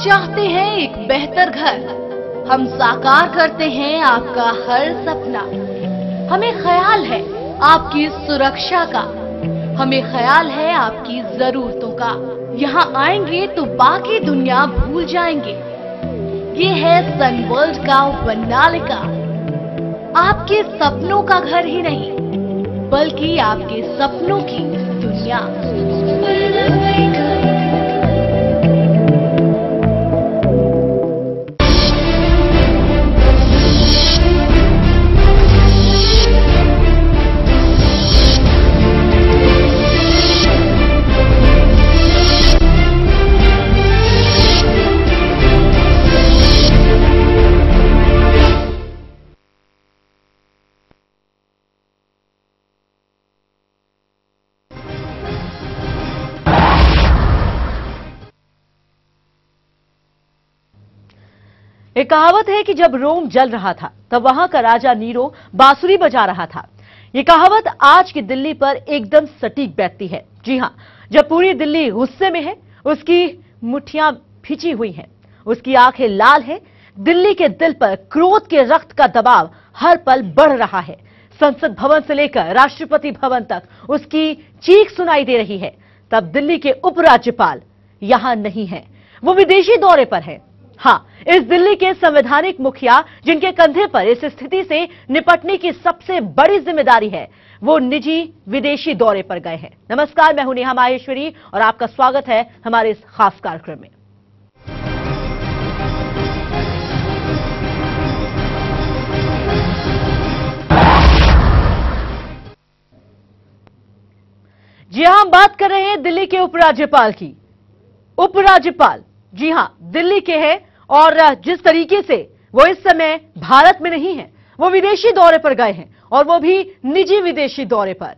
चाहते हैं एक बेहतर घर, हम साकार करते हैं आपका हर सपना। हमें ख्याल है आपकी सुरक्षा का, हमें ख्याल है आपकी जरूरतों का। यहाँ आएंगे तो बाकी दुनिया भूल जाएंगे। ये है सनवर्ल्ड का वनालिका, आपके सपनों का घर ही नहीं बल्कि आपके सपनों की दुनिया। एक कहावत है कि जब रोम जल रहा था तब वहां का राजा नीरो बांसुरी बजा रहा था। ये कहावत आज की दिल्ली पर एकदम सटीक बैठती है। जी हां, जब पूरी दिल्ली गुस्से में है, उसकी मुट्ठियां खिंची हुई हैं, उसकी आंखें लाल हैं, दिल्ली के दिल पर क्रोध के रक्त का दबाव हर पल बढ़ रहा है। संसद भवन से लेकर राष्ट्रपति भवन तक उसकी चीख सुनाई दे रही है। तब दिल्ली के उपराज्यपाल यहां नहीं है, वो विदेशी दौरे पर है। हां, इस दिल्ली के संवैधानिक मुखिया जिनके कंधे पर इस स्थिति से निपटने की सबसे बड़ी जिम्मेदारी है, वो निजी विदेशी दौरे पर गए हैं। नमस्कार, मैं हूं नेहा माहेश्वरी और आपका स्वागत है हमारे इस खास कार्यक्रम में। जी हां, हम बात कर रहे हैं दिल्ली के उपराज्यपाल की। उपराज्यपाल जी हां दिल्ली के हैं और जिस तरीके से वो इस समय भारत में नहीं है, वो विदेशी दौरे पर गए हैं और वो भी निजी विदेशी दौरे पर।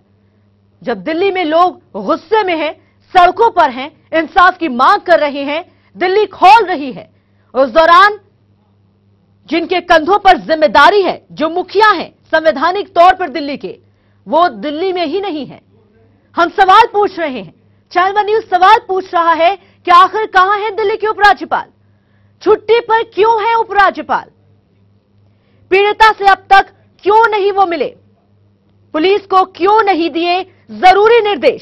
जब दिल्ली में लोग गुस्से में हैं, सड़कों पर हैं, इंसाफ की मांग कर रहे हैं, दिल्ली खौल रही है, उस दौरान जिनके कंधों पर जिम्मेदारी है, जो मुखिया हैं संवैधानिक तौर पर दिल्ली के, वो दिल्ली में ही नहीं है। हम सवाल पूछ रहे हैं, चैनल वन न्यूज सवाल पूछ रहा है कि आखिर कहां है दिल्ली के उपराज्यपाल? छुट्टी पर क्यों है उपराज्यपाल? पीड़िता से अब तक क्यों नहीं वो मिले? पुलिस को क्यों नहीं दिए जरूरी निर्देश?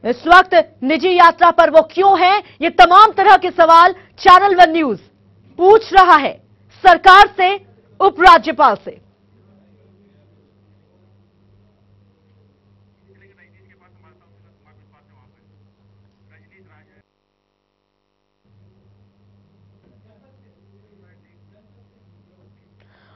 इस वक्त निजी यात्रा पर वो क्यों है? ये तमाम तरह के सवाल चैनल वन न्यूज पूछ रहा है सरकार से, उपराज्यपाल से।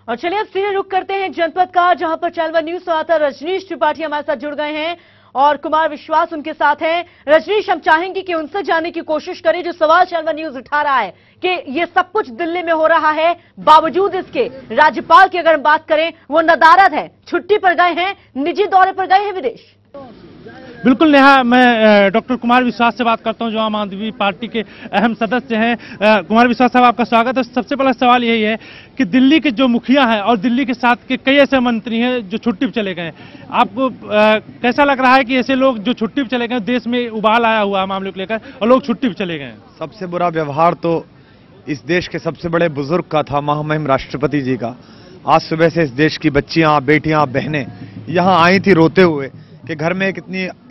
और चलिए अब सीधे रुख करते हैं जनपद का, जहां पर चैनल वन न्यूज संवाददाता रजनीश त्रिपाठी हमारे साथ जुड़ गए हैं और कुमार विश्वास उनके साथ हैं। रजनीश, हम चाहेंगे कि उनसे जानने की कोशिश करें जो सवाल चैनल वन न्यूज उठा रहा है कि ये सब कुछ दिल्ली में हो रहा है, बावजूद इसके राज्यपाल की अगर हम बात करें वो नदारद है, छुट्टी पर गए हैं, निजी दौरे पर गए हैं विदेश। बिल्कुल नेहा, मैं डॉक्टर कुमार विश्वास से बात करता हूं जो आम आदमी पार्टी के अहम सदस्य हैं। कुमार विश्वास साहब, आपका स्वागत है। सबसे पहला सवाल यही है कि दिल्ली के जो मुखिया हैं और दिल्ली के साथ के कई ऐसे मंत्री हैं जो छुट्टी पर चले गए, आपको कैसा लग रहा है कि ऐसे लोग जो छुट्टी पर चले गए, देश में उबाल आया हुआ है मामले को लेकर और लोग छुट्टी पर चले गए? सबसे बुरा व्यवहार तो इस देश के सबसे बड़े बुजुर्ग का था, महामहिम राष्ट्रपति जी का। आज सुबह से इस देश की बच्चियां, बेटियां, बहनें यहाँ आई थी रोते हुए कि घर में एक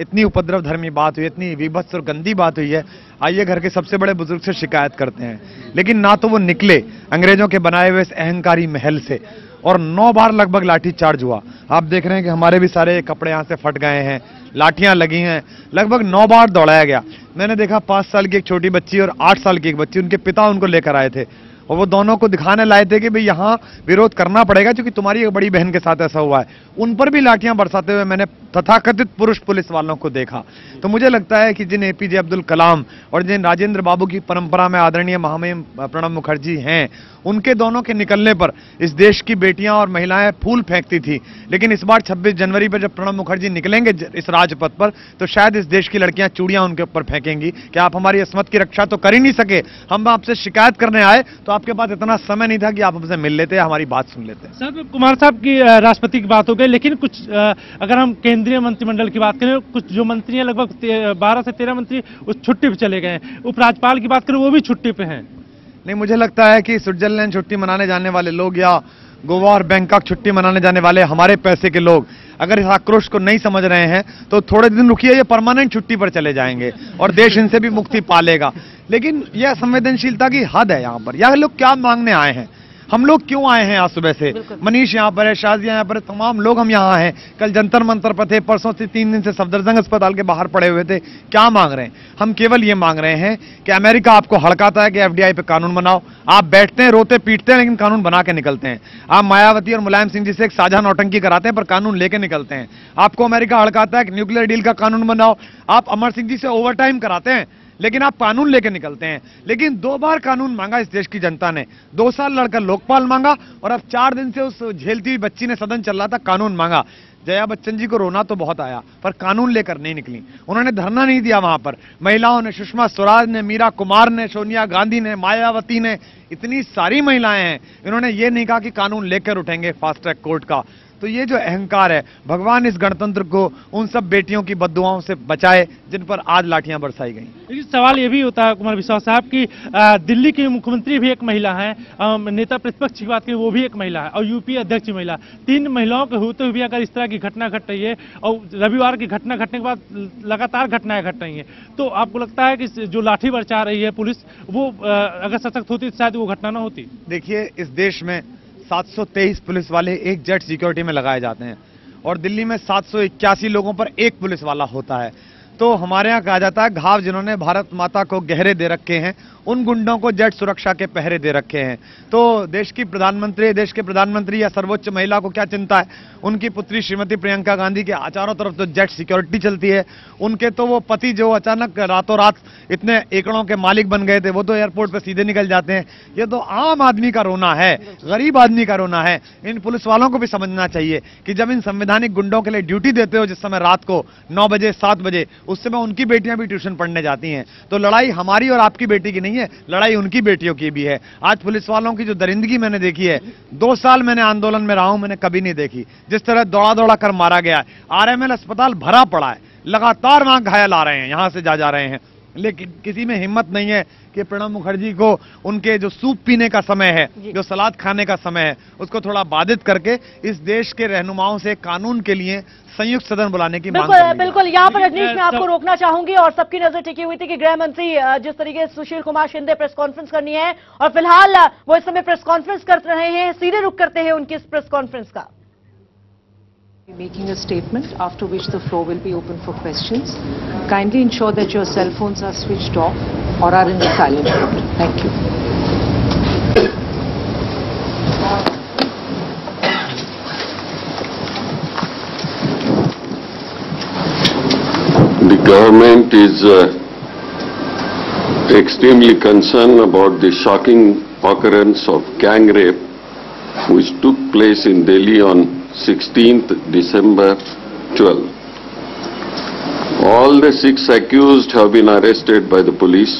इतनी उपद्रव धर्मी बात हुई, इतनी विभत्स और गंदी बात हुई है, आइए घर के सबसे बड़े बुजुर्ग से शिकायत करते हैं। लेकिन ना तो वो निकले अंग्रेजों के बनाए हुए इस अहंकारी महल से, और 9 बार लगभग लाठी चार्ज हुआ। आप देख रहे हैं कि हमारे भी सारे कपड़े यहाँ से फट गए हैं, लाठियां लगी हैं, लगभग 9 बार दौड़ाया गया। मैंने देखा 5 साल की एक छोटी बच्ची और 8 साल की एक बच्ची, उनके पिता उनको लेकर आए थे और वो दोनों को दिखाने लाए थे कि भाई यहाँ विरोध करना पड़ेगा क्योंकि तुम्हारी एक बड़ी बहन के साथ ऐसा हुआ है। उन पर भी लाठियां बरसाते हुए मैंने तथाकथित पुरुष पुलिस वालों को देखा। तो मुझे लगता है कि जिन एपीजे अब्दुल कलाम और जिन राजेंद्र बाबू की परंपरा में आदरणीय महामहिम प्रणब मुखर्जी हैं, उनके दोनों के निकलने पर इस देश की बेटियां और महिलाएं फूल फेंकती थी। लेकिन इस बार 26 जनवरी पर जब प्रणब मुखर्जी निकलेंगे इस राजपथ पर, तो शायद इस देश की लड़कियां चूड़ियां उनके ऊपर फेंकेंगी कि आप हमारी अस्मत की रक्षा तो कर ही नहीं सके, हम आपसे शिकायत करने आए तो आपके पास इतना समय नहीं था कि आप हमसे मिल लेते, हमारी बात सुन लेते। सर, कुमार साहब की राष्ट्रपति की बात हो गई, लेकिन कुछ अगर हम केंद्रीय मंत्रिमंडल की बात करें, कुछ जो मंत्री हैं लगभग 12 से 13 मंत्री उस छुट्टी पे चले गए हैं। उपराज्यपाल की बात करें, वो भी छुट्टी पे हैं। नहीं, मुझे लगता है कि स्विट्जरलैंड छुट्टी मनाने जाने वाले लोग या गोवा और बैंकॉक छुट्टी मनाने जाने वाले हमारे पैसे के लोग अगर इस आक्रोश को नहीं समझ रहे हैं तो थोड़े दिन रुकिए, ये परमानेंट छुट्टी पर चले जाएंगे और देश इनसे भी मुक्ति पा लेगा। लेकिन यह संवेदनशीलता की हद है यहाँ पर। यह लोग क्या मांगने आए हैं? हम लोग क्यों आए हैं आज सुबह से? मनीष यहाँ पर है, शाजिया यहाँ पर है, तमाम लोग हम यहाँ हैं। कल जंतर मंतर पर थे, परसों से 3 दिन से सफदरजंग अस्पताल के बाहर पड़े हुए थे। क्या मांग रहे हैं? हम केवल ये मांग रहे हैं कि अमेरिका आपको हड़काता है कि एफडीआई पे कानून बनाओ, आप बैठते हैं, रोते पीटते हैं, लेकिन कानून बना के निकलते हैं। आप मायावती और मुलायम सिंह जी से एक साझा नौटंकी कराते हैं पर कानून लेके निकलते हैं। आपको अमेरिका हड़काता है कि न्यूक्लियर डील का कानून बनाओ, आप अमर सिंह जी से ओवरटाइम कराते हैं, लेकिन आप कानून लेके निकलते हैं। लेकिन 2 बार कानून मांगा इस देश की जनता ने, 2 साल लड़कर लोकपाल मांगा और अब 4 दिन से उस झेलती हुई बच्ची ने सदन चल रहा था कानून मांगा। जया बच्चन जी को रोना तो बहुत आया पर कानून लेकर नहीं निकली। उन्होंने धरना नहीं दिया वहां पर। महिलाओं ने, सुषमा स्वराज ने, मीरा कुमार ने, सोनिया गांधी ने, मायावती ने, इतनी सारी महिलाएं हैं, इन्होंने ये नहीं कहा कि कानून लेकर उठेंगे फास्ट ट्रैक कोर्ट का। तो ये जो अहंकार है, भगवान इस गणतंत्र को उन सब बेटियों की बद्दुआओं से बचाए जिन पर आज लाठियां बरसाई गई। लेकिन सवाल ये भी होता है कुमार विश्वास साहब कि दिल्ली की मुख्यमंत्री भी एक महिला है, नेता प्रतिपक्ष की बात करें वो भी एक महिला है और यूपी अध्यक्ष महिला, 3 महिलाओं के होते हुए भी अगर इस तरह की घटना घट रही है और रविवार की घटना घटने के बाद लगातार घटनाएं घट रही हैं, तो आपको लगता है कि जो लाठी बरसा रही है पुलिस, वो अगर सशक्त होती तो शायद वो घटना न होती? देखिए, इस देश में 723 पुलिस वाले एक जेट सिक्योरिटी में लगाए जाते हैं और दिल्ली में 781 लोगों पर एक पुलिस वाला होता है। तो हमारे यहाँ कहा जाता है घाव जिन्होंने भारत माता को गहरे दे रखे हैं उन गुंडों को जेट सुरक्षा के पहरे दे रखे हैं। तो देश के प्रधानमंत्री या सर्वोच्च महिला को क्या चिंता है? उनकी पुत्री श्रीमती प्रियंका गांधी के चारों तरफ तो जेट सिक्योरिटी चलती है। उनके तो वो पति जो अचानक रातों रात इतने एकड़ों के मालिक बन गए थे, वो तो एयरपोर्ट पर सीधे निकल जाते हैं। ये तो आम आदमी का रोना है, गरीब आदमी का रोना है। इन पुलिस वालों को भी समझना चाहिए कि जब इन संवैधानिक गुंडों के लिए ड्यूटी देते हो जिस समय रात को 9 बजे 7 बजे, उस समय उनकी बेटियां भी ट्यूशन पढ़ने जाती हैं। तो लड़ाई हमारी और आपकी बेटी की नहीं है, लड़ाई उनकी बेटियों की भी है। आज पुलिस वालों की जो दरिंदगी मैंने देखी है, 2 साल मैंने आंदोलन में रहा हूं, मैंने कभी नहीं देखी। जिस तरह दौड़ा दौड़ा कर मारा गया है, आरएमएल अस्पताल भरा पड़ा है, लगातार वहां घायल आ रहे हैं, यहां से जा रहे हैं, लेकिन किसी में हिम्मत नहीं है कि प्रणब मुखर्जी को उनके जो सूप पीने का समय है, जो सलाद खाने का समय है, उसको थोड़ा बाधित करके इस देश के रहनुमाओं से कानून के लिए संयुक्त सदन बुलाने की मांग करनी। बिल्कुल, यहाँ पर रजनीश मैं आपको रोकना चाहूंगी और सबकी नजर टिकी हुई थी कि गृह मंत्री जिस तरीके से सुशील कुमार शिंदे प्रेस कॉन्फ्रेंस करनी है और फिलहाल वो इस समय प्रेस कॉन्फ्रेंस कर रहे हैं। सीधे रुख करते हैं उनकी इस प्रेस कॉन्फ्रेंस का। Making a statement, after which the floor will be open for questions. Kindly ensure that your cell phones are switched off or are in the silent mode. Thank you. The government is extremely concerned about the shocking occurrence of gang rape which took place in Delhi on 16th December 12. All the 6 accused have been arrested by the police.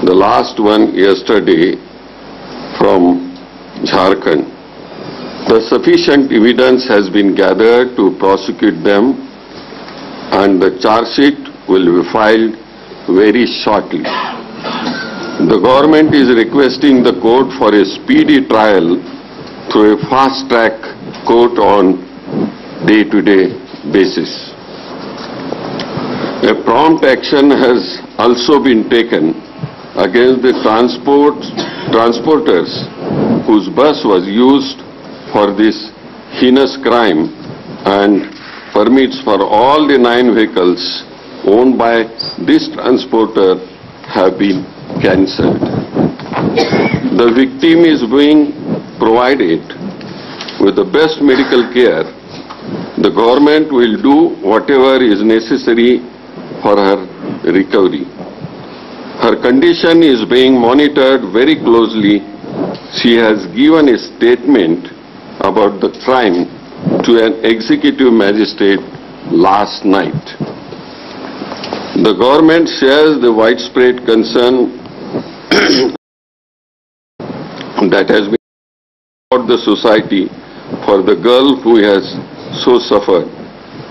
The last one yesterday from Jharkhand. The sufficient evidence has been gathered to prosecute them and the charge sheet will be filed very shortly. The government is requesting the court for a speedy trial through a fast-track court on day-to-day basis. A prompt action has also been taken against the transporters whose bus was used for this heinous crime, and permits for all the 9 vehicles owned by this transporter have been cancelled. The victim is being provided with the best medical care. The government will do whatever is necessary for her recovery. Her condition is being monitored very closely she has given a statement about the crime to an executive magistrate last night. The government shares the widespread concern that has been about the society for the girl who has so suffered.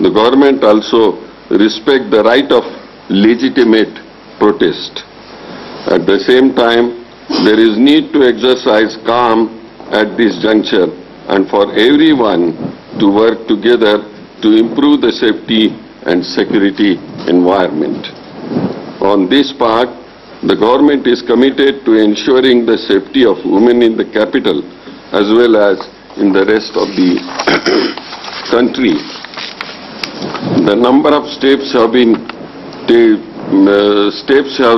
The government also respects the right of legitimate protest. At the same time, there is need to exercise calm at this juncture and for everyone to work together to improve the safety and security environment. On this part, the government is committed to ensuring the safety of women in the capital as well as in the rest of the country. The number of steps have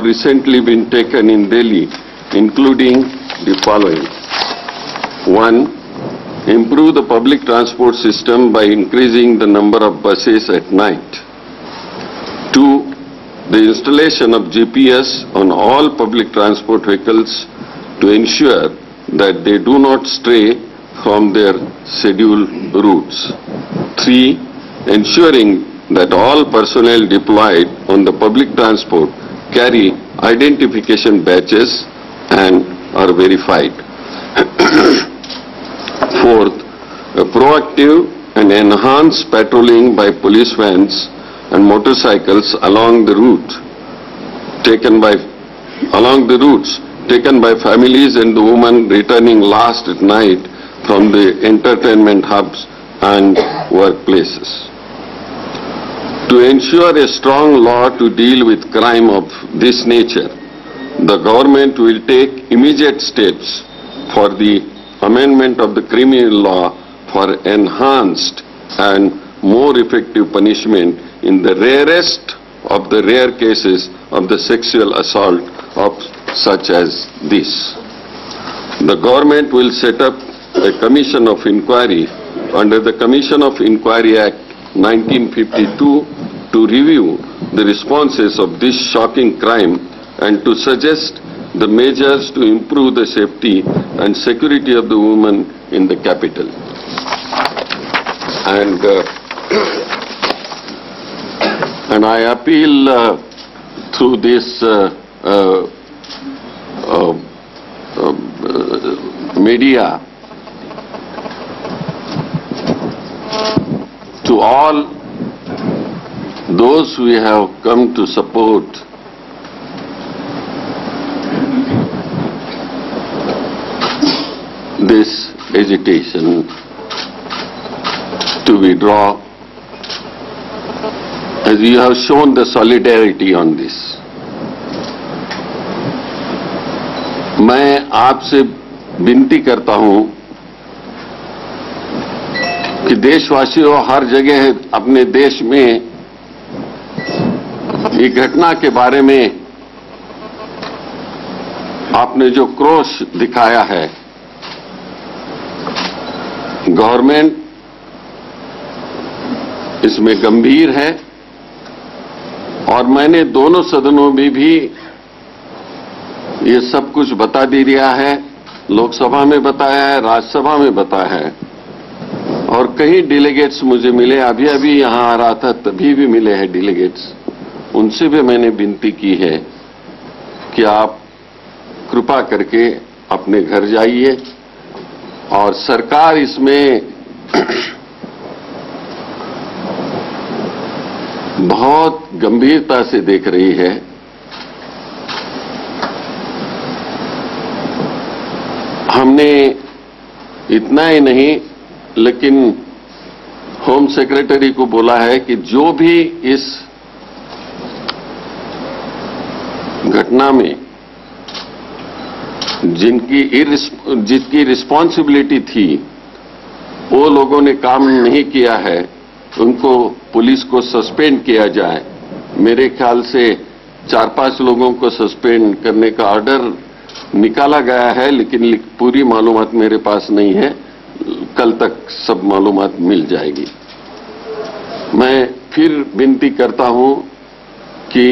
recently been taken in Delhi, including the following. 1. Improve the public transport system by increasing the number of buses at night. 2. The installation of GPS on all public transport vehicles to ensure that they do not stray from their scheduled routes. 3. Ensuring that all personnel deployed on the public transport carry identification badges and are verified. 4th, a proactive and enhanced patrolling by police vans and motorcycles along the routes taken by families and the women returning last at night from the entertainment hubs and workplaces. To ensure a strong law to deal with crime of this nature, the government will take immediate steps for the amendment of the criminal law for enhanced and more effective punishment in the rarest of the rare cases of the sexual assault of such as this. The government will set up a commission of inquiry under the Commission of Inquiry Act 1952 to review the responses of this shocking crime and to suggest the measures to improve the safety and security of the women in the capital. And I appeal through this media to all those who have come to support this agitation to withdraw, as you have shown the solidarity on this. मैं आपसे विनती करता हूं कि देशवासियों हर जगह अपने देश में ये घटना के बारे में आपने जो क्रोश दिखाया है, गवर्नमेंट इसमें गंभीर है और मैंने दोनों सदनों में भी ये सब कुछ बता दिया है, लोकसभा में बताया है, राज्यसभा में बताया है और कई डेलीगेट्स मुझे मिले, अभी अभी यहां आ रहा था तभी भी मिले हैं डेलीगेट्स, उनसे भी मैंने विनती की है कि आप कृपा करके अपने घर जाइए और सरकार इसमें बहुत गंभीरता से देख रही है। हमने इतना ही नहीं लेकिन होम सेक्रेटरी को बोला है कि जो भी इस घटना में जिनकी रिस्पॉन्सिबिलिटी थी वो लोगों ने काम नहीं किया है, उनको पुलिस को सस्पेंड किया जाए। मेरे ख्याल से 4-5 लोगों को सस्पेंड करने का ऑर्डर निकाला गया है, लेकिन पूरी मालूमात मेरे पास नहीं है, कल तक सब मालूमात मिल जाएगी। मैं फिर विनती करता हूं कि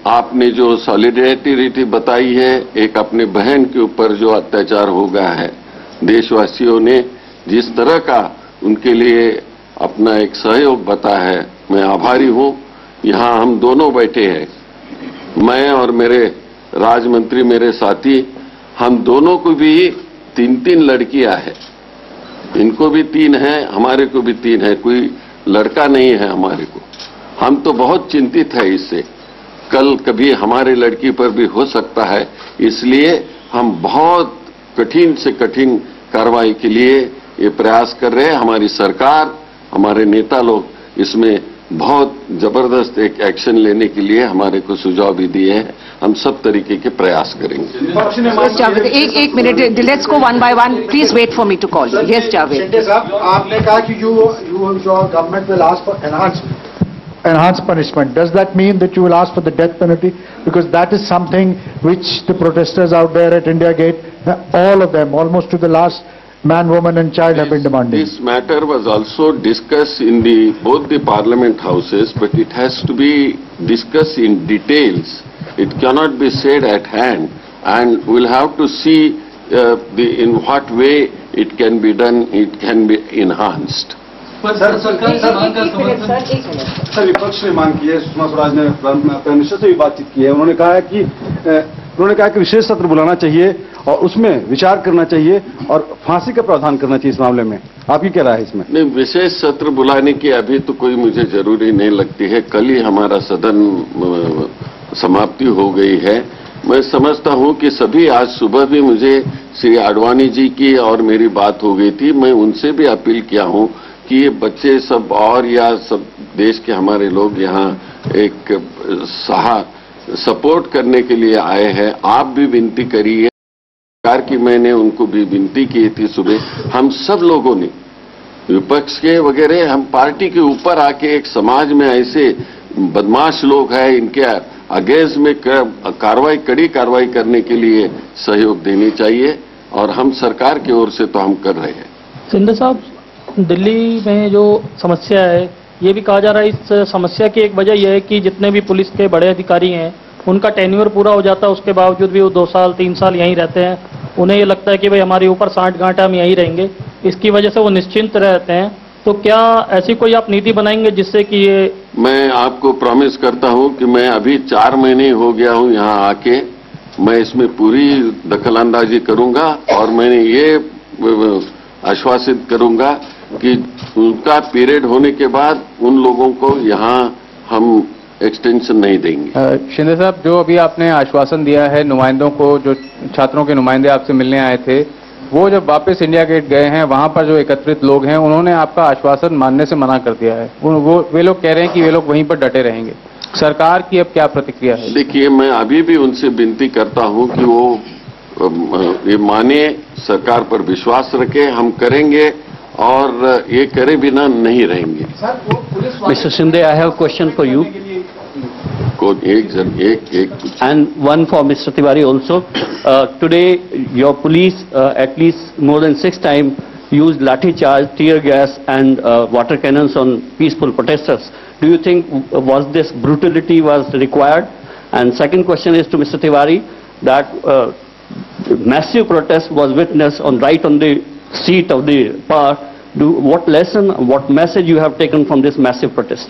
आपने जो सॉलिडेरिटी बताई है, एक अपने बहन के ऊपर जो अत्याचार हो गया है, देशवासियों ने जिस तरह का उनके लिए अपना एक सहयोग बताया है, मैं आभारी हूं। यहां हम दोनों बैठे हैं, मैं और मेरे राज्य मंत्री, मेरे साथी, हम दोनों को भी 3-3 लड़कियां हैं। इनको भी 3 हैं, हमारे को भी 3 है, कोई लड़का नहीं है हमारे को। हम तो बहुत चिंतित है इससे, कल कभी हमारे लड़की पर भी हो सकता है, इसलिए हम बहुत कठिन से कठिन कार्रवाई के लिए ये प्रयास कर रहे हैं। हमारी सरकार, हमारे नेता लोग इसमें बहुत जबरदस्त एक एक्शन लेने के लिए हमारे को सुझाव भी दिए हैं। हम सब तरीके के प्रयास करेंगे। Yes, Javed, एक minute, let's go one by one, please wait for me to call you. Yes Javed. Shinde साहब, आपने कहा कि your government will ask for enhanced punishment. Does that mean that you will ask for the death penalty? Because that is something which the protesters out there at India Gate, all of them, almost to the last man, woman and child, have been demanding. This matter was also discussed in both the parliament houses, but it has to be discussed in details. It cannot be said at hand, and we'll have to see in what way it can be done, it can be enhanced. Sir, विपक्ष ने मांग की है, सुषमा स्वराज ने prime minister से भी बातचीत की है। उन्होंने कहा कि विशेष सत्र बुलाना चाहिए और उसमें विचार करना चाहिए और फांसी का प्रावधान करना चाहिए इस मामले में। आपकी क्या राय है इसमें? नहीं, विशेष सत्र बुलाने की अभी तो कोई मुझे जरूरी नहीं लगती है। कल ही हमारा सदन समाप्ति हो गई है। मैं समझता हूं कि सभी, आज सुबह भी मुझे श्री आडवाणी जी की और मेरी बात हो गई थी। मैं उनसे भी अपील किया हूं कि ये बच्चे सब और या सब देश के हमारे लोग यहाँ एक सपोर्ट करने के लिए आए हैं। आप भी विनती करिए सरकार की, मैंने उनको भी विनती की थी सुबह। हम सब लोगों ने, विपक्ष के वगैरह, हम पार्टी के ऊपर आके एक समाज में ऐसे बदमाश लोग हैं, इनके अगेंस्ट में कड़ी कार्रवाई करने के लिए सहयोग देनी चाहिए, और हम सरकार की ओर से तो हम कर रहे हैं। शिंदे साहब, दिल्ली में जो समस्या है, ये भी कहा जा रहा है, इस समस्या की एक वजह यह है कि जितने भी पुलिस के बड़े अधिकारी हैं, उनका टेन्योर पूरा हो जाता है, उसके बावजूद भी वो 2 साल 3 साल यहीं रहते हैं। उन्हें ये लगता है कि भाई हमारे ऊपर 60 गांठ, हम यहीं रहेंगे। इसकी वजह से वो निश्चिंत रहते हैं। तो क्या ऐसी कोई आप नीति बनाएंगे जिससे कि ये? मैं आपको प्रॉमिस करता हूं कि मैं अभी 4 महीने हो गया हूं यहाँ आके, मैं इसमें पूरी दखलंदाजी करूंगा, और मैंने ये आश्वासित करूंगा कि उनका पीरियड होने के बाद उन लोगों को यहाँ हम एक्सटेंशन नहीं देंगे। शिंदे साहब, जो अभी आपने आश्वासन दिया है नुमाइंदों को, जो छात्रों के नुमाइंदे आपसे मिलने आए थे, वो जब वापस इंडिया गेट गए हैं, वहां पर जो एकत्रित लोग हैं, उन्होंने आपका आश्वासन मानने से मना कर दिया है। वे लोग कह रहे हैं कि वे लोग वहीं पर डटे रहेंगे। सरकार की अब क्या प्रतिक्रिया है? देखिए, मैं अभी भी उनसे विनती करता हूं कि वो ये माने, सरकार पर विश्वास रखे, हम करेंगे और ये करे बिना नहीं रहेंगे। Mr. Shinde, I have a question for you. And one for Mr. Tiwari also. Today, your police at least more than 6 times used lathi charge, tear gas and water cannons on peaceful protesters. Do you think was this brutality was required? And second question is to Mr. Tiwari, that massive protest was witnessed right on the seat of the power. What lesson, what message you have taken from this massive protest?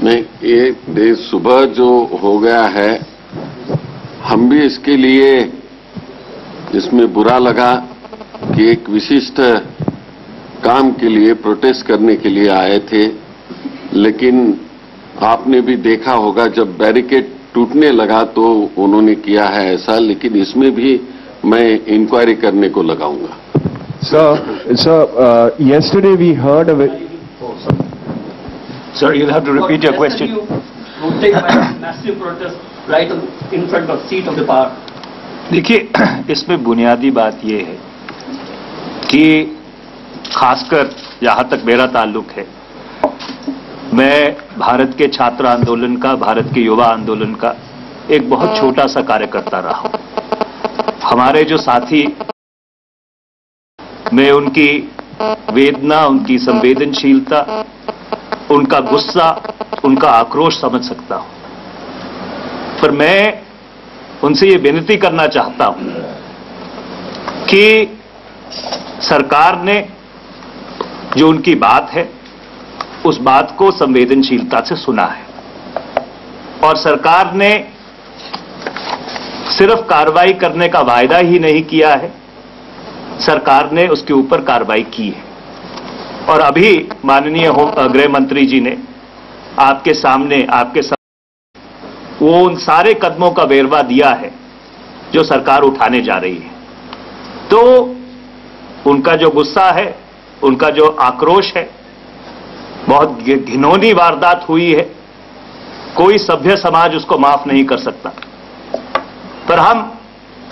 नहीं, ये देश सुबह जो हो गया है, हम भी इसके लिए इसमें बुरा लगा कि एक विशिष्ट काम के लिए, प्रोटेस्ट करने के लिए आए थे, लेकिन आपने भी देखा होगा जब बैरिकेड टूटने लगा तो उन्होंने किया है ऐसा, लेकिन इसमें भी मैं इंक्वायरी करने को लगाऊंगा। Sir, yesterday we heard of it. Sir, you'll have to repeat your question. You take massive protest right in front of seat of the power. देखिए, इसमें बुनियादी बात ये है कि खासकर जहां तक मेरा ताल्लुक है, मैं भारत के छात्र आंदोलन का, भारत के युवा आंदोलन का एक बहुत छोटा सा कार्यकर्ता रहा हूं। हमारे जो साथी, मैं उनकी वेदना, उनकी संवेदनशीलता उनका गुस्सा, उनका आक्रोश समझ सकता हूं, पर मैं उनसे ये विनती करना चाहता हूं कि सरकार ने जो उनकी बात है उस बात को संवेदनशीलता से सुना है और सरकार ने सिर्फ कार्रवाई करने का वायदा ही नहीं किया है, सरकार ने उसके ऊपर कार्रवाई की है। और अभी माननीय गृह मंत्री जी ने आपके सामने वो उन सारे कदमों का वेरवा दिया है जो सरकार उठाने जा रही है। तो उनका जो गुस्सा है, उनका जो आक्रोश है, बहुत घिनौनी वारदात हुई है, कोई सभ्य समाज उसको माफ नहीं कर सकता। पर हम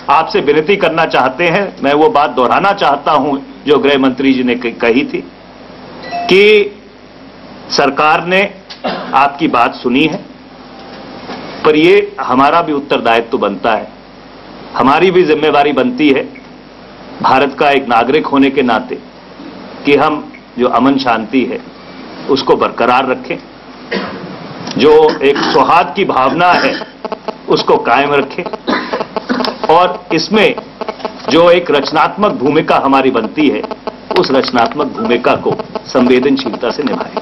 आपसे विनती करना चाहते हैं, मैं वो बात दोहराना चाहता हूं जो गृह मंत्री जी ने कही थी कि सरकार ने आपकी बात सुनी है, पर ये हमारा भी उत्तरदायित्व बनता है, हमारी भी जिम्मेवारी बनती है भारत का एक नागरिक होने के नाते कि हम जो अमन शांति है उसको बरकरार रखें, जो एक सौहार्द की भावना है उसको कायम रखें और इसमें जो एक रचनात्मक भूमिका हमारी बनती है उस रचनात्मक भूमिका को संवेदनशीलता से निभाएं।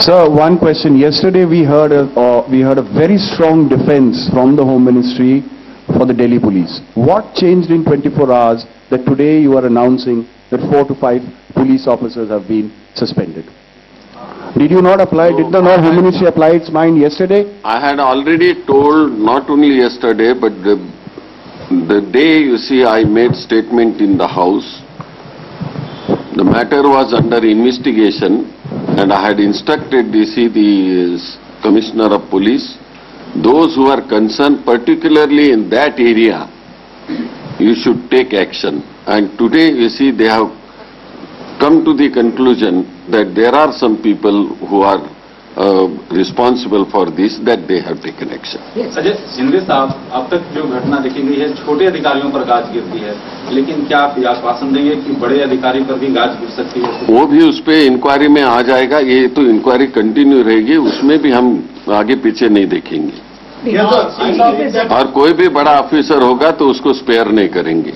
Sir, one question. Yesterday we heard a very strong defense from the Home Ministry for the Delhi police. What changed in 24 hours that today you are announcing that 4 to 5 police officers have been suspended? Did you not apply, did the Home Ministry apply its mind yesterday? I had already told, not only yesterday, but the day, you see, I made statement in the House, the matter was under investigation and I had instructed the Commissioner of Police, those who are concerned particularly in that area, you should take action. And today, you see, they have come to the conclusion that there are some people who are responsible for this, that they have taken action. Ajay Shinde साहब, अब तक जो घटना देखी गई है छोटे अधिकारियों पर गाज गिरती है, लेकिन क्या आप आश्वासन देंगे कि बड़े अधिकारी पर भी गाज गिर सकती है? वो भी उस पर इंक्वायरी में आ जाएगा, ये तो इंक्वायरी कंटिन्यू रहेगी, उसमें भी हम आगे पीछे नहीं देखेंगे और कोई भी बड़ा ऑफिसर होगा तो उसको स्पेयर नहीं करेंगे।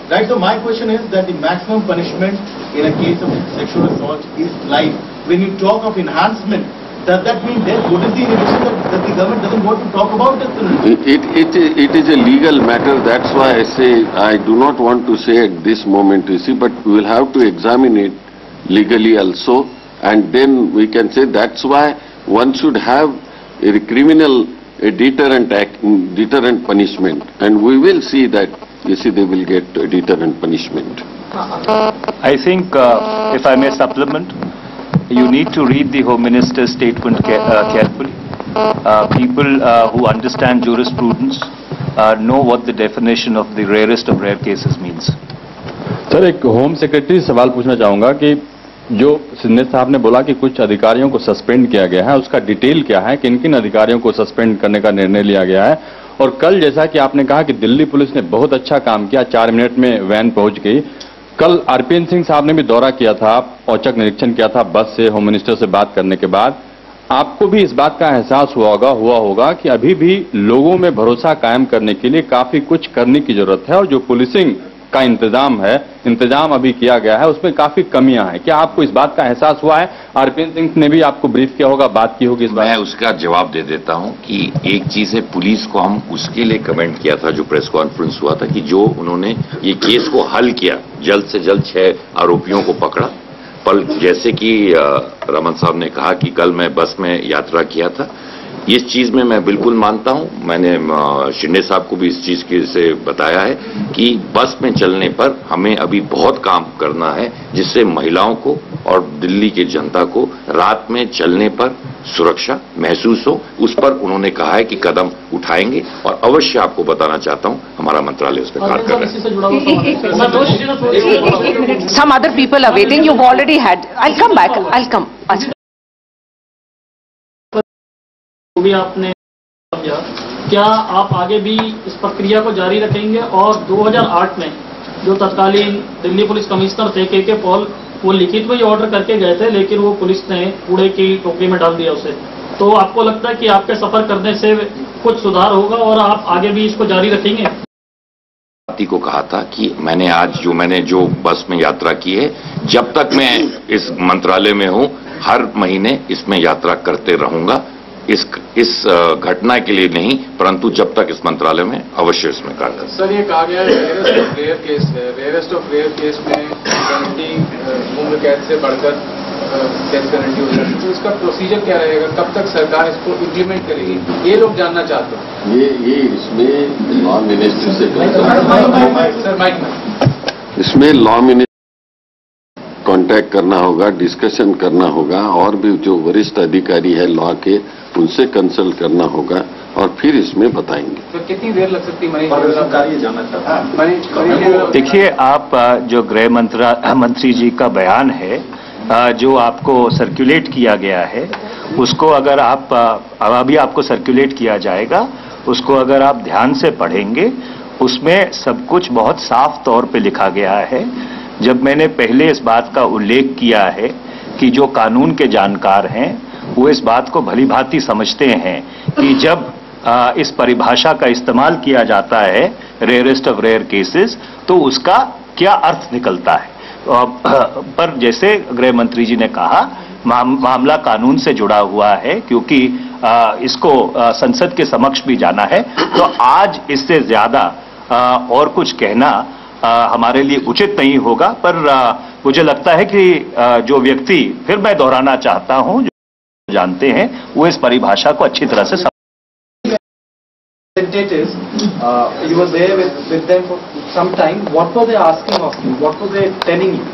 Right, so my question is that the maximum punishment in a case of sexual assault is life. When you talk of enhancement, does that mean death? What is the inhibition that the government doesn't want to talk about it? It is a legal matter, that's why I say I do not want to say at this moment, you see, but we will have to examine it legally also, and then we can say that's why one should have a criminal deterrent punishment, and we will see that, you see, they will get a deterrent punishment. I think, if I may supplement, you need to read the Home Minister's statement carefully. People who understand jurisprudence know what the definition of the rarest of rare cases means. Sir, एक home secretary से सवाल पूछना चाहूंगा कि जो शिंदे साहब ने बोला कि कुछ अधिकारियों को सस्पेंड किया गया है, उसका डिटेल क्या है, किन किन अधिकारियों को सस्पेंड करने का निर्णय लिया गया है? और कल जैसा कि आपने कहा कि दिल्ली पुलिस ने बहुत अच्छा काम किया, 4 मिनट में वैन पहुंच गई, कल आरपीएन सिंह साहब ने भी दौरा किया था, औचक निरीक्षण किया था बस से होम मिनिस्टर से बात करने के बाद, आपको भी इस बात का एहसास हुआ होगा कि अभी भी लोगों में भरोसा कायम करने के लिए काफी कुछ करने की जरूरत है और जो पुलिसिंग का इंतजाम अभी किया गया है उसमें काफी कमियां हैं। क्या आपको इस बात का एहसास हुआ है? आरपीएन सिंह ने भी आपको ब्रीफ किया होगा, बात की होगी इस बात? मैं उसका जवाब दे देता हूं कि एक चीज है, पुलिस को हम उसके लिए कमेंट किया था जो प्रेस कॉन्फ्रेंस हुआ था कि जो उन्होंने ये केस को हल किया, जल्द से जल्द 6 आरोपियों को पकड़ा। पर जैसे कि रमन साहब ने कहा कि कल मैं बस में यात्रा किया था, इस चीज में मैं बिल्कुल मानता हूं, मैंने शिंदे साहब को भी इस चीज से बताया है कि बस में चलने पर हमें अभी बहुत काम करना है जिससे महिलाओं को और दिल्ली की जनता को रात में चलने पर सुरक्षा महसूस हो। उस पर उन्होंने कहा है कि कदम उठाएंगे और अवश्य आपको बताना चाहता हूं हमारा मंत्रालय उस पर कार्य कर रहा है। Some other people are waiting. You've already had. I'll come back. I'll come. भी आपने किया, क्या आप आगे भी इस प्रक्रिया को जारी रखेंगे? और 2008 में जो तत्कालीन दिल्ली पुलिस कमिश्नर थे के पॉल, वो लिखित में ही ऑर्डर करके गए थे, लेकिन वो पुलिस ने कूड़े की टोकरी में डाल दिया उसे। तो आपको लगता है कि आपके सफर करने से कुछ सुधार होगा और आप आगे भी इसको जारी रखेंगे? को कहा था कि मैंने जो बस में यात्रा की है, जब तक मैं इस मंत्रालय में हूं, हर महीने इसमें यात्रा करते रहूंगा। इस घटना के लिए नहीं, परंतु जब तक इस मंत्रालय में अवश्य इसमें कार्य। सर, ये कहा गया है रेयरेस्ट ऑफ रेयर केस में गारंटी उम्र कैद से बढ़कर डेथ पेनल्टी हो जाती है। तो इसका प्रोसीजर क्या रहेगा? कब तक सरकार इसको इम्प्लीमेंट करेगी? ये लोग जानना चाहते हैं। ये इसमें लॉ मिनिस्ट्री से सर माइक में इसमें लॉ मिनिस्ट्री कांटेक्ट करना होगा, डिस्कशन करना होगा, और भी जो वरिष्ठ अधिकारी है लॉ के, उनसे कंसल्ट करना होगा और फिर इसमें बताएंगे। तो कितनी देर लग सकती है? देखिए, आप जो गृह मंत्री जी का बयान है जो आपको सर्कुलेट किया गया है, उसको अगर आप अभी आपको सर्कुलेट किया जाएगा, उसको अगर आप ध्यान से पढ़ेंगे, उसमें सब कुछ बहुत साफ तौर पे लिखा गया है। जब मैंने पहले इस बात का उल्लेख किया है कि जो कानून के जानकार हैं वो इस बात को भली भांति समझते हैं कि जब इस परिभाषा का इस्तेमाल किया जाता है रेयरेस्ट ऑफ रेयर केसेस, तो उसका क्या अर्थ निकलता है। पर जैसे गृह मंत्री जी ने कहा, मामला कानून से जुड़ा हुआ है, क्योंकि इसको संसद के समक्ष भी जाना है। तो आज इससे ज्यादा और कुछ कहना हमारे लिए उचित नहीं होगा। पर मुझे लगता है कि जो व्यक्ति, फिर मैं दोहराना चाहता हूं, जो जानते हैं वो इस परिभाषा को अच्छी तरह से You were there with them for some time. What were they asking of you? What were they telling you?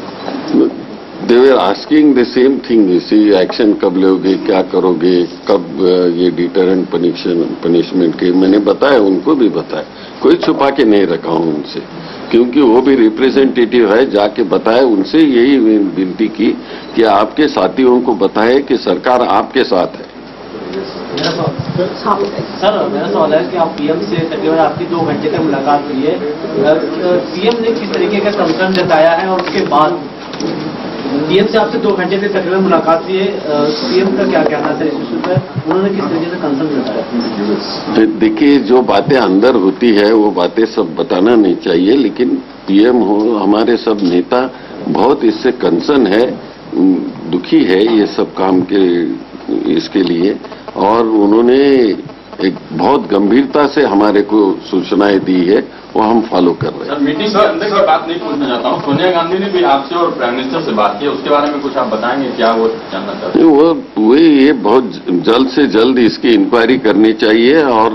They were asking the same thing. You see, action कब लोगे, क्या करोगे, कब ये डिटरेंट पनिशमेंट के। मैंने बताया, उनको भी बताया, कोई छुपा के नहीं रखा हूं उनसे, क्योंकि वो भी रिप्रेजेंटेटिव है। जाके बताया, उनसे यही विनती की कि आपके साथियों को बताए कि सरकार आपके साथ है। सर, मेरा सवाल है कि आप पीएम से तकरीबन आपकी 2 घंटे तक मुलाकात हुई है, पीएम ने किस तरीके का कंसर्न जताया है, और उसके बाद पीएम से आपसे 2 घंटे तक तकरीबन मुलाकात हुई है, पीएम का क्या कहना था इस इशू पर? उन्होंने किस तरीके से कंसर्न जताया? देखिए, जो बातें अंदर होती है वो बातें सब बताना नहीं चाहिए, लेकिन पीएम हो, हमारे सब नेता बहुत इससे कंसर्न है, दुखी है ये सब काम के इसके लिए, और उन्होंने एक बहुत गंभीरता से हमारे को सूचनाएं दी है, वो हम फॉलो कर रहे हैं। सर, मीटिंग के अंदर की बात नहीं पूछना चाहता हूँ। सोनिया गांधी ने भी आपसे और प्राइम मिनिस्टर से बात की, उसके बारे में कुछ आप बताएंगे? क्या वो जानना चाहते हैं? वो ये बहुत जल्द से जल्द इसकी इंक्वायरी करनी चाहिए, और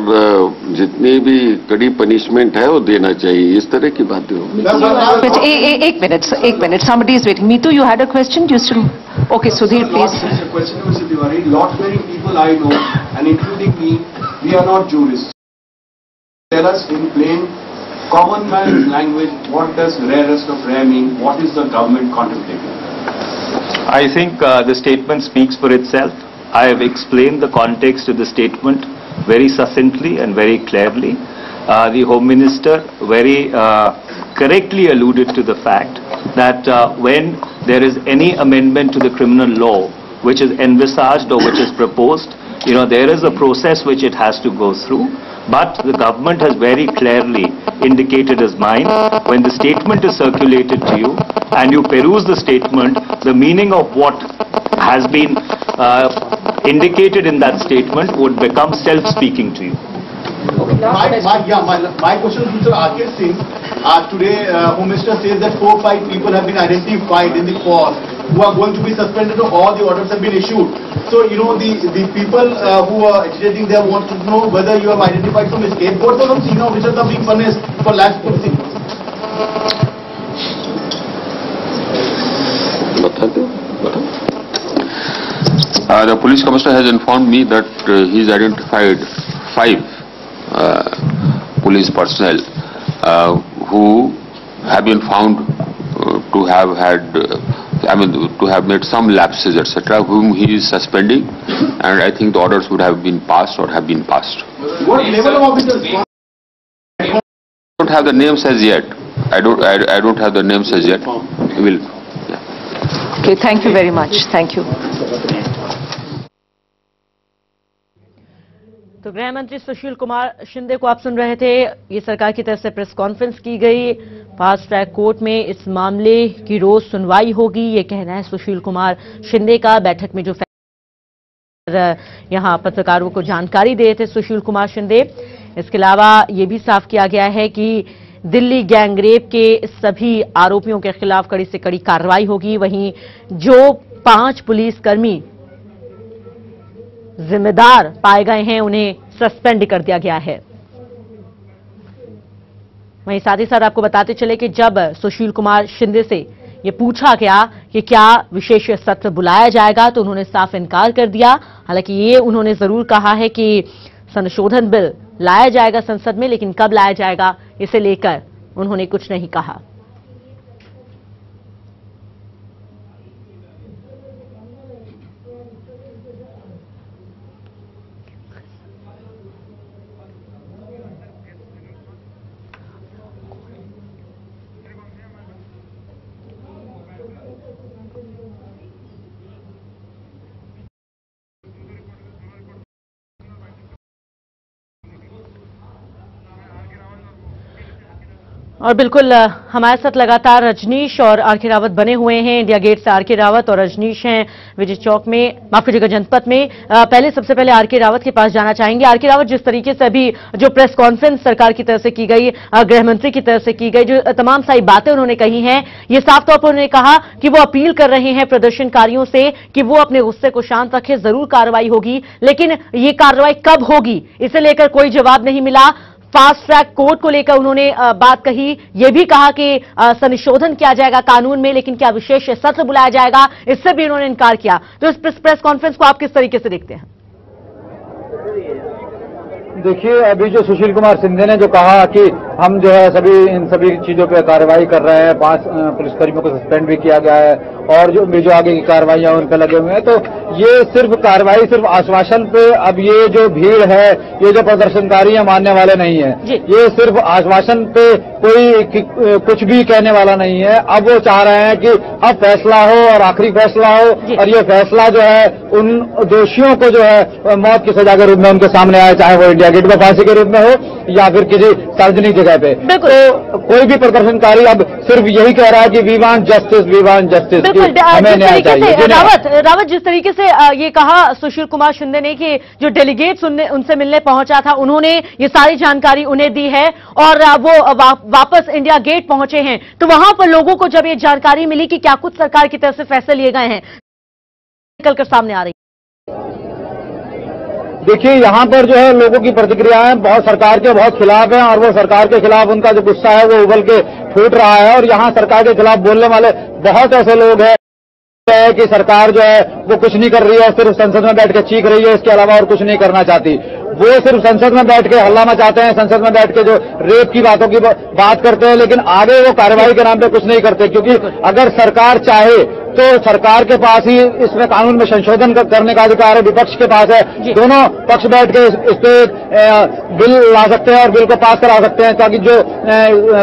जितनी भी कड़ी पनिशमेंट है वो देना चाहिए। इस तरह की बातें होंगी। एक minute, somebody is waiting. Meetu, you had a question? You still? Okay, Sudhir, please. Question, Mr. Tiwari. Lot many people I know, and including me, we are not jurists. Tell us in plain common man's language, what does rarest of rare mean? What is the government contemplating? I think the statement speaks for itself. I have explained the context of the statement very succinctly and very clearly. The Home Minister very correctly alluded to the fact that when there is any amendment to the criminal law which is envisaged or which is proposed, there is a process which it has to go through. But the government has very clearly indicated its mind. When the statement is circulated to you and you peruse the statement, the meaning of what has been indicated in that statement would become self-speaking to you. My question is Mr. Akhil Singh. Today, Home Minister says that 4 or 5 people have been identified in the force who are going to be suspended, or all the orders have been issued. So, the people who are agitating there want to know whether you have identified some scapegoats or some senior officers are being punished for lax policing. The police commissioner has informed me that he's identified 5 police personnel who have been found to have had, to have made some lapses, etc., whom he is suspending, and I think the orders would have been passed or have been passed. What level of officers? I don't have the names as yet. I don't have the names as yet. We will. Yeah. Okay, thank you very much. Thank you. तो गृह मंत्री सुशील कुमार शिंदे को आप सुन रहे थे। ये सरकार की तरफ से प्रेस कॉन्फ्रेंस की गई। फास्ट ट्रैक कोर्ट में इस मामले की रोज सुनवाई होगी, ये कहना है सुशील कुमार शिंदे का। बैठक में जो यहां पत्रकारों को जानकारी दे रहे थे सुशील कुमार शिंदे। इसके अलावा ये भी साफ किया गया है कि दिल्ली गैंगरेप के सभी आरोपियों के खिलाफ कड़ी से कड़ी कार्रवाई होगी। वहीं जो 5 पुलिसकर्मी जिम्मेदार पाए गए हैं उन्हें सस्पेंड कर दिया गया है। वहीं साथ ही साथ आपको बताते चले कि जब सुशील कुमार शिंदे से ये पूछा गया कि क्या विशेष सत्र बुलाया जाएगा तो उन्होंने साफ इनकार कर दिया। हालांकि ये उन्होंने जरूर कहा है कि संशोधन बिल लाया जाएगा संसद में, लेकिन कब लाया जाएगा इसे लेकर उन्होंने कुछ नहीं कहा। और बिल्कुल हमारे साथ लगातार रजनीश और आरके रावत बने हुए हैं। इंडिया गेट से आरके रावत और रजनीश हैं विजय चौक में, माफ कीजिएगा जनपद में। सबसे पहले आरके रावत के पास जाना चाहेंगे। आरके रावत, जिस तरीके से अभी जो प्रेस कॉन्फ्रेंस सरकार की तरफ से की गई, गृह मंत्री की तरफ से की गई, जो तमाम सारी बातें उन्होंने कही हैं, ये साफ तौर पर उन्होंने कहा कि वो अपील कर रहे हैं प्रदर्शनकारियों से कि वो अपने गुस्से को शांत रखें, जरूर कार्रवाई होगी, लेकिन ये कार्रवाई कब होगी इसे लेकर कोई जवाब नहीं मिला। फास्ट ट्रैक कोर्ट को लेकर उन्होंने बात कही, यह भी कहा कि संशोधन किया जाएगा कानून में, लेकिन क्या विशेष सत्र बुलाया जाएगा इससे भी उन्होंने इनकार किया। तो इस प्रेस कॉन्फ्रेंस को आप किस तरीके से देखते हैं? देखिए, अभी जो सुशील कुमार शिंदे ने जो कहा कि हम जो है इन सभी चीजों पे कार्रवाई कर रहे हैं, 5 पुलिसकर्मियों को सस्पेंड भी किया गया है और जो आगे की कार्रवाइयां उन पे लगे हुए हैं, तो ये सिर्फ कार्रवाई सिर्फ आश्वासन पे, अब ये जो भीड़ है, ये जो प्रदर्शनकारी है, मानने वाले नहीं है। ये सिर्फ आश्वासन पे कोई कुछ भी कहने वाला नहीं है। अब वो चाह रहे हैं कि अब फैसला हो और आखिरी फैसला हो, और ये फैसला जो है उन दोषियों को जो है मौत की सजा के रूप में उनके सामने आए, चाहे वो इंडिया गेट में फांसी के रूप में हो या फिर किसी सार्वजनिक जगह पे। तो कोई भी प्रदर्शनकारी अब सिर्फ यही कह रहा है कि we want justice, we want justice. Rawat, जिस तरीके से ये कहा सुशील कुमार शिंदे ने कि जो डेलीगेट्स उनसे मिलने पहुंचा था, उन्होंने ये सारी जानकारी उन्हें दी है और वो वापस इंडिया गेट पहुंचे हैं, तो वहां पर लोगों को जब ये जानकारी मिली कि क्या कुछ सरकार की तरफ से फैसले लिए गए हैं, निकलकर सामने आ रही। देखिए, यहाँ पर जो है लोगों की प्रतिक्रियाएं बहुत सरकार के बहुत खिलाफ हैं और वो सरकार के खिलाफ उनका जो गुस्सा है वो उबल के फूट रहा है। और यहाँ सरकार के खिलाफ बोलने वाले बहुत ऐसे लोग हैं कि सरकार जो है वो कुछ नहीं कर रही है, सिर्फ संसद में बैठ के चीख रही है, इसके अलावा और कुछ नहीं करना चाहती। वो सिर्फ संसद में बैठ के हल्ला मचाते हैं, संसद में बैठ के जो रेप की बातों की बात करते हैं, लेकिन आगे वो कार्रवाई के नाम पे कुछ नहीं करते। क्योंकि अगर सरकार चाहे तो सरकार के पास ही इसमें कानून में संशोधन करने का अधिकार है, विपक्ष के पास है। दोनों पक्ष बैठ के इस पे बिल ला सकते हैं और बिल को पास करा सकते हैं ताकि जो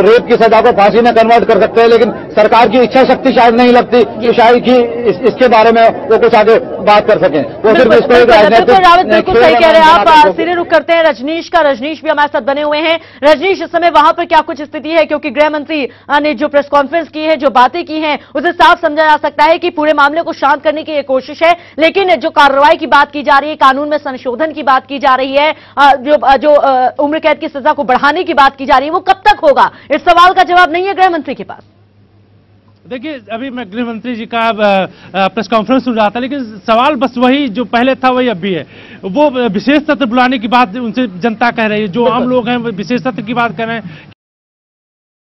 रेप की सजा को फांसी में कन्वर्ट कर सकते हैं। लेकिन सरकार की इच्छा शक्ति शायद नहीं लगती कि शायद कि इसके बारे में वो कुछ आगे बात कर सकें। वो सिर्फ इसको बिल्कुल सही कह रहे हैं आप। सीधे रुख करते हैं रजनीश का। रजनीश भी हमारे साथ बने हुए हैं। रजनीश, इस समय वहां पर क्या कुछ स्थिति है? क्योंकि गृह मंत्री ने जो प्रेस कॉन्फ्रेंस की है, जो बातें की हैं, उसे साफ समझा जा सकता है कि पूरे मामले को शांत करने की यह कोशिश है, लेकिन जो कार्रवाई की बात की जा रही है, कानून में संशोधन की बात की जा रही है, जो उम्र कैद की सजा को बढ़ाने की बात की जा रही है, वो कब तक होगा? इस सवाल का जवाब नहीं है गृह मंत्री के पास। देखिए, अभी मैं गृह मंत्री जी का प्रेस कॉन्फ्रेंस सुन रहा था, लेकिन सवाल बस वही जो पहले था वही अब भी है। वो विशेष सत्र बुलाने की बात उनसे जनता कह रही है, जो आम लोग हैं विशेष सत्र की बात कर रहे हैं,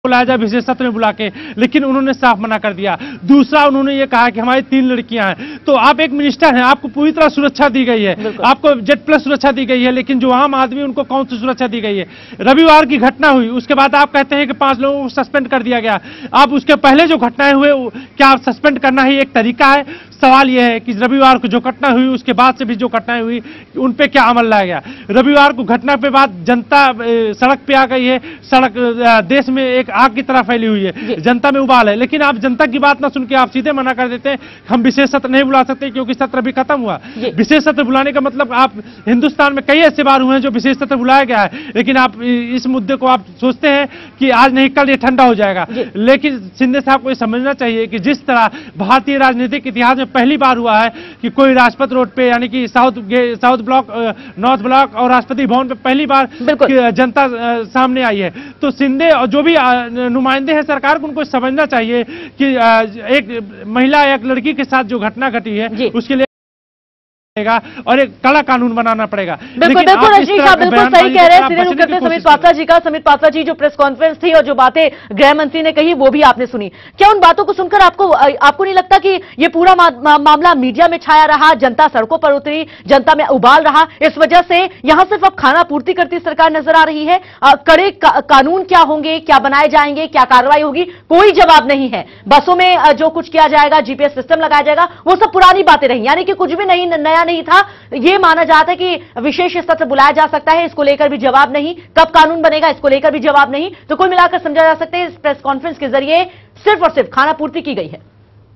बुलाया जाए विशेष सत्र में बुला के, लेकिन उन्होंने साफ मना कर दिया। दूसरा, उन्होंने ये कहा कि हमारी 3 लड़कियां हैं। तो आप एक मिनिस्टर हैं, आपको पूरी तरह सुरक्षा दी गई है, आपको Z+ सुरक्षा दी गई है, लेकिन जो आम आदमी उनको कौन सी सुरक्षा दी गई है? रविवार की घटना हुई, उसके बाद आप कहते हैं कि 5 लोगों को सस्पेंड कर दिया गया। अब उसके पहले जो घटनाएं हुए, क्या सस्पेंड करना ही एक तरीका है? सवाल यह है कि रविवार को जो घटना हुई उसके बाद से भी जो घटनाएं हुई उन पे क्या अमल लाया गया। रविवार को घटना पे बाद जनता सड़क पे आ गई है, सड़क देश में एक आग की तरह फैली हुई है, जनता में उबाल है, लेकिन आप जनता की बात ना सुन के आप सीधे मना कर देते हैं हम विशेष सत्र नहीं बुला सकते क्योंकि सत्र अभी खत्म हुआ। विशेष सत्र बुलाने का मतलब आप हिंदुस्तान में कई ऐसे बार हुए हैं जो विशेष सत्र बुलाया गया है, लेकिन आप इस मुद्दे को आप सोचते हैं कि आज नहीं कल ये ठंडा हो जाएगा। लेकिन शिंदे साहब को ये समझना चाहिए कि जिस तरह भारतीय राजनीतिक इतिहास में पहली बार हुआ है कि कोई राजपथ रोड पे यानी कि साउथ ब्लॉक, नॉर्थ ब्लॉक और राष्ट्रपति भवन पे पहली बार जनता सामने आई है, तो शिंदे और जो भी नुमाइंदे हैं सरकार को उनको समझना चाहिए कि एक महिला एक लड़की के साथ जो घटना घटी है उसके लिए और एक कड़ा कानून बनाना पड़ेगा। बिल्कुल बिल्कुल रजनीश साहब बिल्कुल सही कह रहे हैं। सीधे रुख करते हैं समित पात्रा जी का। समित पात्रा जी, जो प्रेस कॉन्फ्रेंस थी और जो बातें गृह मंत्री ने कही वो भी आपने सुनी, क्या उन बातों को सुनकर आपको नहीं लगता कि ये पूरा मामला मीडिया में छाया रहा, जनता सड़कों पर उतरी, जनता में उबाल रहा, इस वजह से यहां सिर्फ अब खाना पूर्ति करती सरकार नजर आ रही है? कड़े कानून क्या होंगे, क्या बनाए जाएंगे, क्या कार्रवाई होगी, कोई जवाब नहीं है। बसों में जो कुछ किया जाएगा, जीपीएस सिस्टम लगाया जाएगा, वो सब पुरानी बातें रही, यानी कि कुछ भी नहीं नया नहीं था। यह माना जाता है कि विशेष सत्र बुलाया जा सकता है, इसको लेकर भी जवाब नहीं, कब कानून बनेगा इसको लेकर भी जवाब नहीं। तो कुल मिलाकर समझा जा सकता है इस प्रेस कॉन्फ्रेंस के जरिए सिर्फ और सिर्फ खाना पूर्ति की गई है।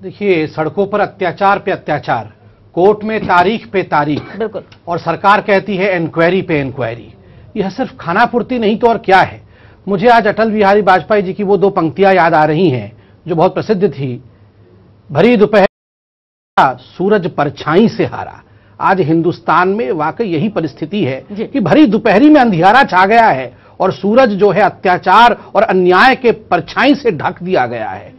देखिए, सड़कों पर अत्याचार पे अत्याचार, कोर्ट में तारीख पे तारीख, बिल्कुल, और सरकार कहती है इंक्वायरी पे इंक्वायरी। यह सिर्फ खाना पूर्ति नहीं तो और क्या है। मुझे आज अटल बिहारी वाजपेयी जी की वो दो पंक्तियां याद आ रही हैं जो बहुत प्रसिद्ध थी, भरी दोपहर सूरज परछाई से हारा। आज हिंदुस्तान में वाकई यही परिस्थिति है कि भरी दोपहरी में अंधियारा छा गया है और सूरज जो है अत्याचार और अन्याय के परछाई से ढक दिया गया है।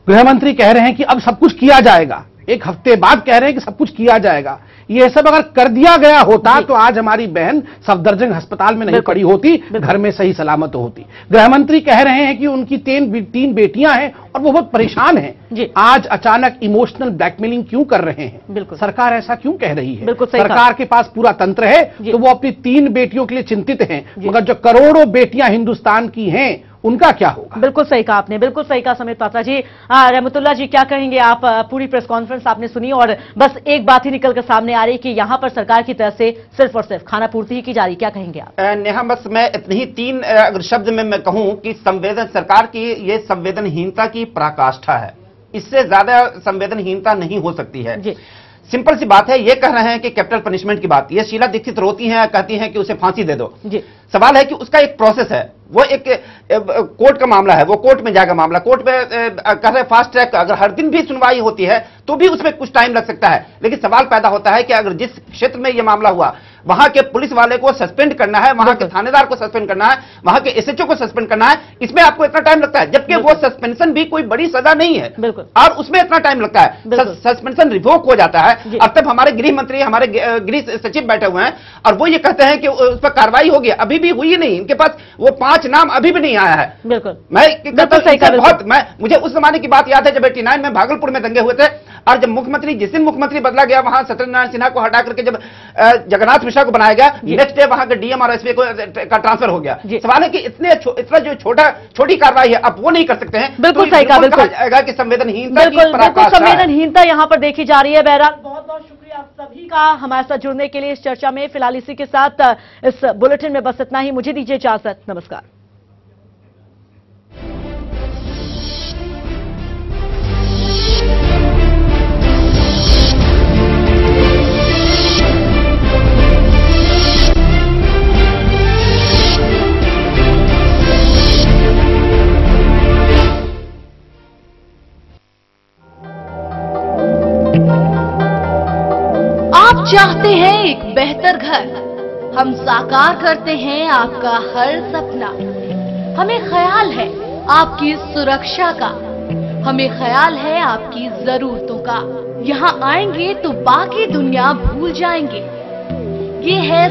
गृहमंत्री कह रहे हैं कि अब सब कुछ किया जाएगा, एक हफ्ते बाद कह रहे हैं कि सब कुछ किया जाएगा। ये सब अगर कर दिया गया होता तो आज हमारी बहन सफदरजंग अस्पताल में नहीं पड़ी होती, घर में सही सलामत होती। गृहमंत्री कह रहे हैं कि उनकी तीन बेटियां हैं और वो बहुत परेशान हैं। आज अचानक इमोशनल ब्लैकमेलिंग क्यों कर रहे हैं? सरकार ऐसा क्यों कह रही है? सरकार के पास पूरा तंत्र है तो वो अपनी 3 बेटियों के लिए चिंतित हैं, मगर जो करोड़ों बेटियां हिंदुस्तान की हैं उनका क्या होगा? बिल्कुल सही कहा आपने, बिल्कुल सही कहा समित पात्रा जी। रहमतुल्लाह जी, क्या कहेंगे आप? पूरी प्रेस कॉन्फ्रेंस आपने सुनी और बस एक बात ही निकलकर सामने आ रही कि यहां पर सरकार की तरफ से सिर्फ और सिर्फ खाना पूर्ति ही की जा रही, क्या कहेंगे आप? नेहा, बस मैं इतनी ही 3 अगर शब्द में मैं कहूं कि सरकार की ये संवेदनहीनता की पराकाष्ठा है, इससे ज्यादा संवेदनहीनता नहीं हो सकती है। सिंपल सी बात है, ये कह रहे हैं कि कैपिटल पनिशमेंट की बात, ये शीला दीक्षित रोती हैं, कहती हैं कि उसे फांसी दे दो। सवाल है कि उसका एक प्रोसेस है, वो एक कोर्ट का मामला है, वो कोर्ट में जाएगा मामला, कोर्ट में कह रहे फास्ट ट्रैक, अगर हर दिन भी सुनवाई होती है तो भी उसमें कुछ टाइम लग सकता है। लेकिन सवाल पैदा होता है कि अगर जिस क्षेत्र में यह मामला हुआ वहां के पुलिस वाले को सस्पेंड करना है, वहां के थानेदार को सस्पेंड करना है, वहां के एसएचओ को सस्पेंड करना है, इसमें आपको इतना टाइम लगता है, जबकि वो सस्पेंशन भी कोई बड़ी सजा नहीं है और उसमें इतना टाइम लगता है। सस्पेंशन रिवोक हो जाता है। अब तक हमारे गृह मंत्री, हमारे गृह सचिव बैठे हुए हैं और वो ये कहते हैं कि उस पर कार्रवाई होगी, अभी भी हुई नहीं। इनके पास वो 5 नाम अभी भी नहीं आया है। बिल्कुल, मुझे उस जमाने की बात याद है जब 89 में भागलपुर में दंगे हुए थे और जब मुख्यमंत्री, जिस दिन मुख्यमंत्री बदला गया, वहां सत्यनारायण सिन्हा को हटा करके जब जगन्नाथ मिश्रा को बनाया गया, नेक्स्ट डे वहां के डीएम और एसपी का ट्रांसफर हो गया। सवाल है कि इतना जो छोटी कार्रवाई है आप वो नहीं कर सकते हैं। बिल्कुल सही कहा, बिल्कुल जाएगा कि संवेदनहीनता संवेदनहीनता यहाँ पर देखी जा रही है। बहरहाल बहुत बहुत शुक्रिया आप सभी का हमारे साथ जुड़ने के लिए इस चर्चा में। फिलहाल इसी के साथ इस बुलेटिन में बस इतना ही। मुझे दीजिए इजाजत, नमस्कार। आप चाहते हैं एक बेहतर घर, हम साकार करते हैं आपका हर सपना। हमें ख्याल है आपकी सुरक्षा का, हमें ख्याल है आपकी जरूरतों का। यहाँ आएंगे तो बाकी दुनिया भूल जाएंगे। ये है